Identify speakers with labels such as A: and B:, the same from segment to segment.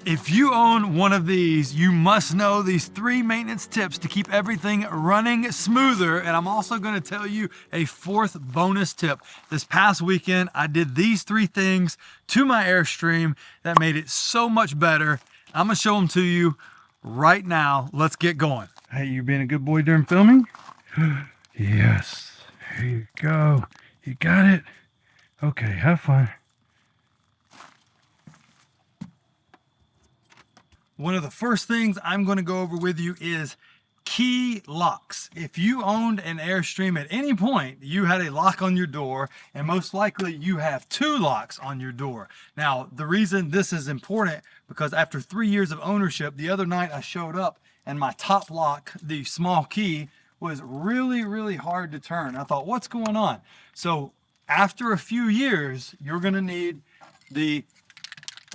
A: If you own one of these, you must know these 3 maintenance tips to keep everything running smoother. And I'm also going to tell you a 4th bonus tip. This past weekend, I did these 3 things to my Airstream that made it so much better. I'm going to show them to you right now. Let's get going. Hey, you being a good boy during filming? Yes. Here you go. You got it? Okay, have fun. One of the first things I'm going to go over with you is key locks. If you owned an Airstream at any point, you had a lock on your door, and most likely you have 2 locks on your door. Now, the reason this is important, because after 3 years of ownership, the other night I showed up and my top lock, the small key, was really hard to turn. I thought, what's going on? So after a few years, you're going to need the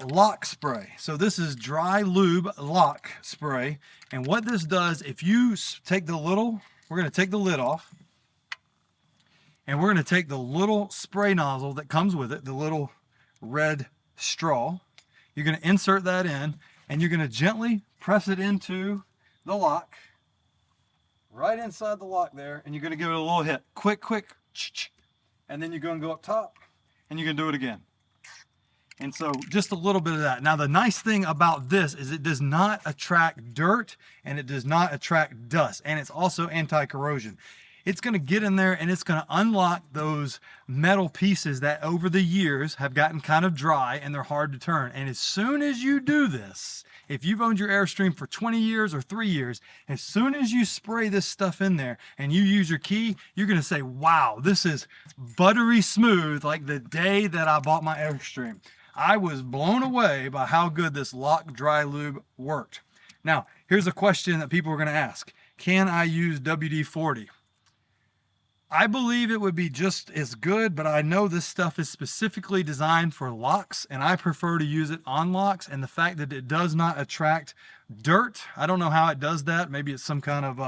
A: lock spray. So this is Dry Lube lock spray, and what this does, if you take the little, we're going to take the lid off, and we're going to take the little spray nozzle that comes with it, the little red straw. You're going to insert that in, and you're going to gently press it into the lock, right inside the lock there, and you're going to give it a little hit, quick, and then you're going to go up top, and you're going to do it again. And so just a little bit of that. Now, the nice thing about this is it does not attract dirt, and it does not attract dust, and it's also anti-corrosion. It's going to get in there and it's going to unlock those metal pieces that over the years have gotten kind of dry and they're hard to turn. And as soon as you do this, if you've owned your Airstream for 20 years or 3 years, as soon as you spray this stuff in there and you use your key, you're going to say, wow, this is buttery smooth like the day that I bought my Airstream. I was blown away by how good this lock dry lube worked. Now, here's a question that people are going to ask. Can I use WD-40? I believe it would be just as good, but I know this stuff is specifically designed for locks, and I prefer to use it on locks. And the fact that it does not attract dirt, I don't know how it does that. Maybe it's some kind of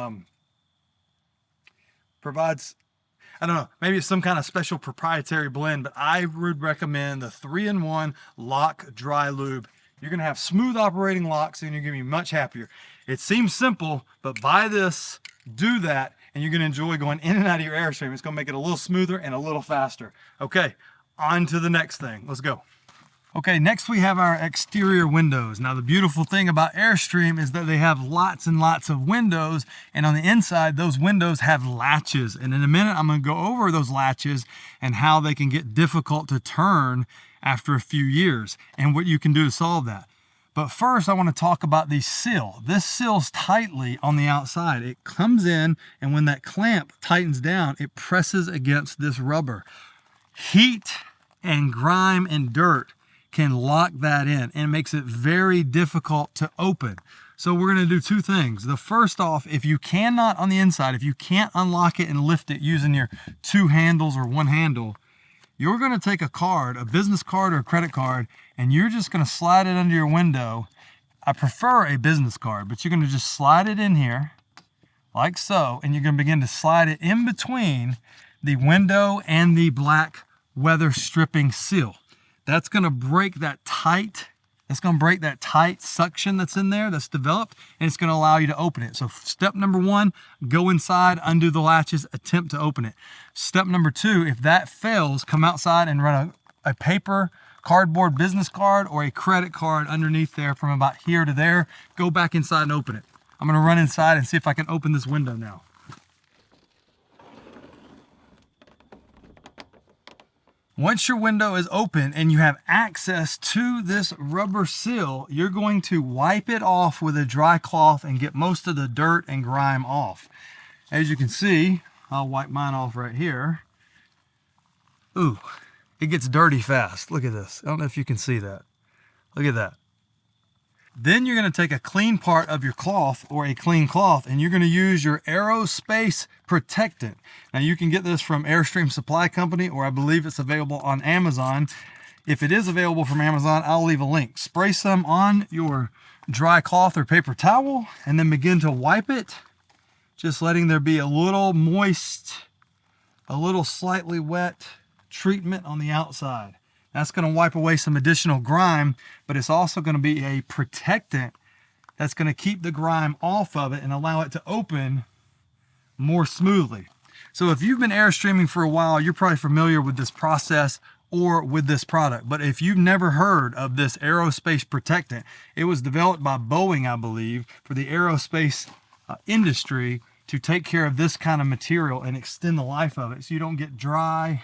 A: I don't know, maybe it's some kind of special proprietary blend, but I would recommend the 3-in-1 lock dry lube. You're gonna have smooth operating locks and you're gonna be much happier. It seems simple, but buy this, do that, and you're gonna enjoy going in and out of your Airstream. It's gonna make it a little smoother and a little faster. Okay, on to the next thing. Let's go. Okay, next we have our exterior windows. Now the beautiful thing about Airstream is that they have lots and lots of windows, and on the inside those windows have latches. And in a minute I'm going to go over those latches and how they can get difficult to turn after a few years and what you can do to solve that. But first I want to talk about the sill. This seals tightly on the outside. It comes in, and when that clamp tightens down, it presses against this rubber. Heat and grime and dirt can lock that in, and it makes it very difficult to open. So we're going to do 2 things. The first off, if you cannot on the inside, if you can't unlock it and lift it using your 2 handles or 1 handle, you're going to take a card, a business card or a credit card, and you're just going to slide it under your window. I prefer a business card, but you're going to just slide it in here like so, and you're going to begin to slide it in between the window and the black weather stripping seal. That's going to break that tight, suction that's in there, that's developed, and it's going to allow you to open it. So step number 1, go inside, undo the latches, attempt to open it. Step number 2, if that fails, come outside and run a paper cardboard business card or a credit card underneath there from about here to there. Go back inside and open it. I'm going to run inside and see if I can open this window now. Once your window is open and you have access to this rubber seal, you're going to wipe it off with a dry cloth and get most of the dirt and grime off. As you can see, I'll wipe mine off right here. Ooh, it gets dirty fast. Look at this. I don't know if you can see that. Look at that. Then you're going to take a clean part of your cloth or a clean cloth, and you're going to use your Aerospace Protectant. Now you can get this from Airstream Supply Company, or I believe it's available on Amazon. If it is available from Amazon, I'll leave a link. Spray some on your dry cloth or paper towel and then begin to wipe it, just letting there be a little moist, a little slightly wet treatment on the outside. That's going to wipe away some additional grime, but it's also going to be a protectant that's going to keep the grime off of it and allow it to open more smoothly. So if you've been Airstreaming for a while, you're probably familiar with this process or with this product. But if you've never heard of this Aerospace Protectant, it was developed by Boeing, I believe, for the aerospace industry to take care of this kind of material and extend the life of it so you don't get dry,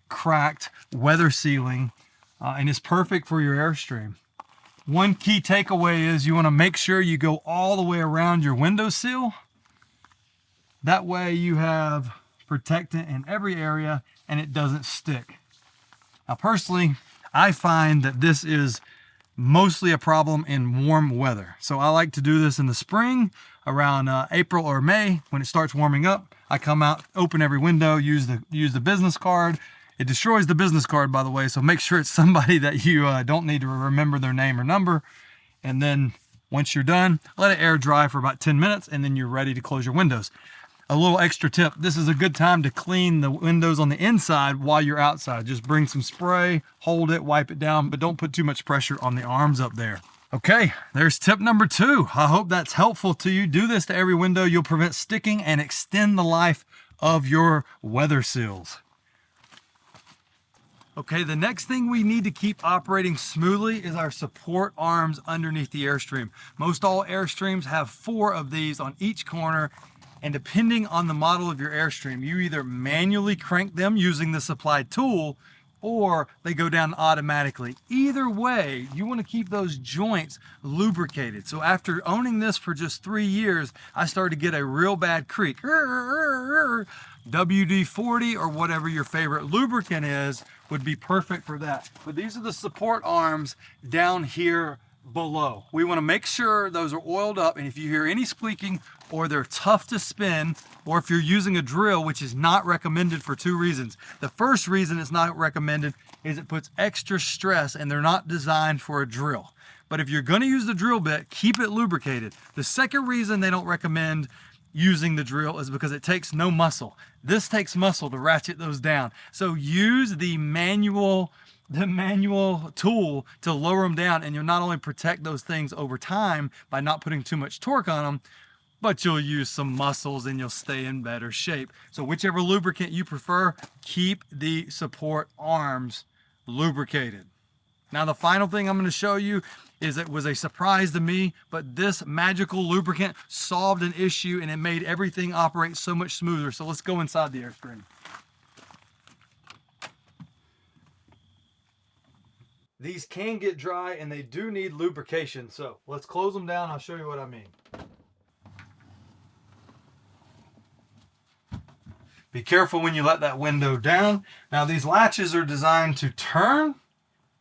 A: cracked, weather sealing, and it's perfect for your Airstream. One key takeaway is you want to make sure you go all the way around your windowsill. That way you have protectant in every area and it doesn't stick. Now personally, I find that this is mostly a problem in warm weather. So I like to do this in the spring around April or May when it starts warming up. I come out, open every window, use the business card. It destroys the business card, by the way, so make sure it's somebody that you don't need to remember their name or number. And then once you're done, let it air dry for about 10 minutes and then you're ready to close your windows. A little extra tip, this is a good time to clean the windows on the inside while you're outside. Just bring some spray, hold it, wipe it down, but don't put too much pressure on the arms up there. Okay, there's tip number 2. I hope that's helpful to you. Do this to every window. You'll prevent sticking and extend the life of your weather seals. Okay, the next thing we need to keep operating smoothly is our support arms underneath the Airstream. Most all Airstreams have 4 of these on each corner. And depending on the model of your Airstream, you either manually crank them using the supplied tool or they go down automatically. Either way, you want to keep those joints lubricated. So after owning this for just 3 years, I started to get a real bad creak. WD-40 or whatever your favorite lubricant is would be perfect for that. But these are the support arms down here below. We want to make sure those are oiled up, and if you hear any squeaking or they're tough to spin, or if you're using a drill, which is not recommended for 2 reasons. The first reason it's not recommended is it puts extra stress and they're not designed for a drill. But if you're going to use the drill bit, keep it lubricated. The second reason they don't recommend using the drill is because it takes no muscle. This takes muscle to ratchet those down. So use the manual tool to lower them down, and you'll not only protect those things over time by not putting too much torque on them, but you'll use some muscles and you'll stay in better shape. So whichever lubricant you prefer, keep the support arms lubricated. Now the final thing I'm going to show you is, it was a surprise to me, but this magical lubricant solved an issue and it made everything operate so much smoother. So let's go inside the Airstream. These can get dry and they do need lubrication. So let's close them down. I'll show you what I mean. Be careful when you let that window down. Now these latches are designed to turn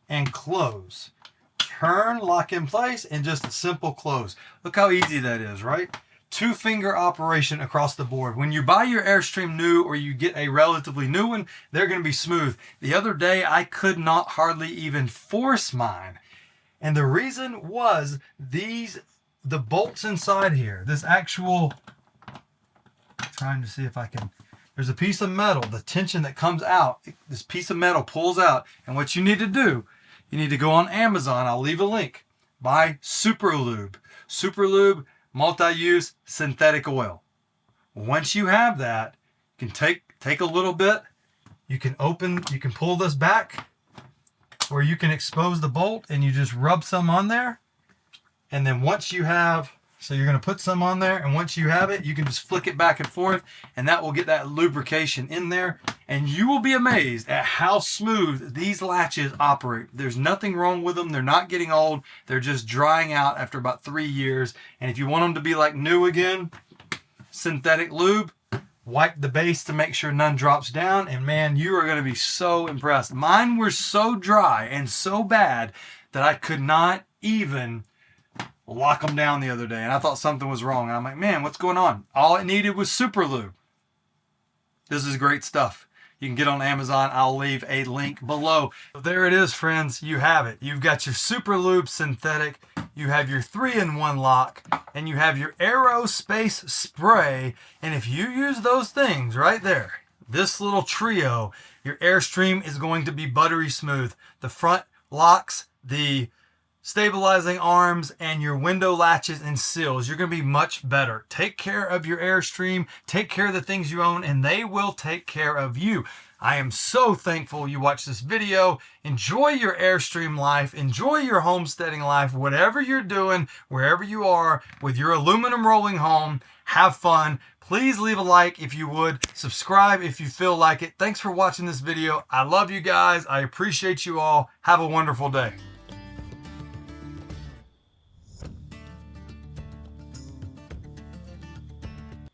A: and close. Turn, lock in place, and just a simple close. Look how easy that is, right? 2-finger operation across the board. When you buy your Airstream new or you get a relatively new one, they're going to be smooth. The other day, I could not hardly even force mine. And the reason was the bolts inside here, this actual, trying to see if I can, there's a piece of metal, the tension that comes out, this piece of metal pulls out. And what you need to do, you need to go on Amazon, I'll leave a link, buy Super Lube. Super Lube, multi-use synthetic oil. Once you have that, you can take a little bit, you can pull this back, or you can expose the bolt and you just rub some on there. And then once you have, so you're going to put some on there, and once you have it, you can just flick it back and forth, and that will get that lubrication in there. And you will be amazed at how smooth these latches operate. There's nothing wrong with them. They're not getting old. They're just drying out after about 3 years. And if you want them to be like new again, synthetic lube, wipe the base to make sure none drops down. And man, you are going to be so impressed. Mine were so dry and so bad that I could not even lock them down the other day, and I thought something was wrong. And I'm like, man, what's going on? All it needed was Super Lube. This is great stuff. You can get on Amazon. I'll leave a link below. So there it is, friends. You have it. You've got your Super Lube synthetic. You have your 3-in-1 lock, and you have your Aerospace spray. And if you use those things right there, this little trio, your Airstream is going to be buttery smooth. The front locks, the stabilizing arms, and your window latches and seals, you're going to be much better. Take care of your Airstream, take care of the things you own, and they will take care of you. I am so thankful you watched this video. Enjoy your Airstream life. Enjoy your homesteading life. Whatever you're doing, wherever you are, with your aluminum rolling home, have fun. Please leave a like if you would. Subscribe if you feel like it. Thanks for watching this video. I love you guys. I appreciate you all. Have a wonderful day.